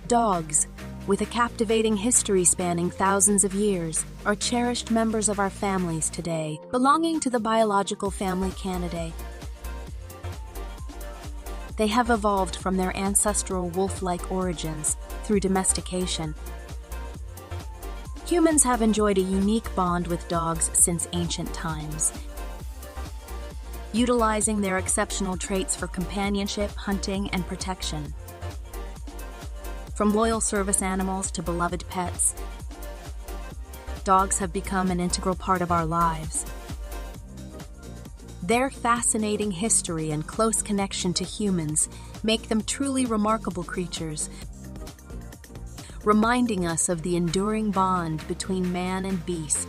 Dogs, with a captivating history spanning thousands of years, are cherished members of our families today, belonging to the biological family Canidae. They have evolved from their ancestral wolf-like origins through domestication. Humans have enjoyed a unique bond with dogs since ancient times, utilizing their exceptional traits for companionship, hunting, and protection. From loyal service animals to beloved pets, dogs have become an integral part of our lives. Their fascinating history and close connection to humans make them truly remarkable creatures, reminding us of the enduring bond between man and beast.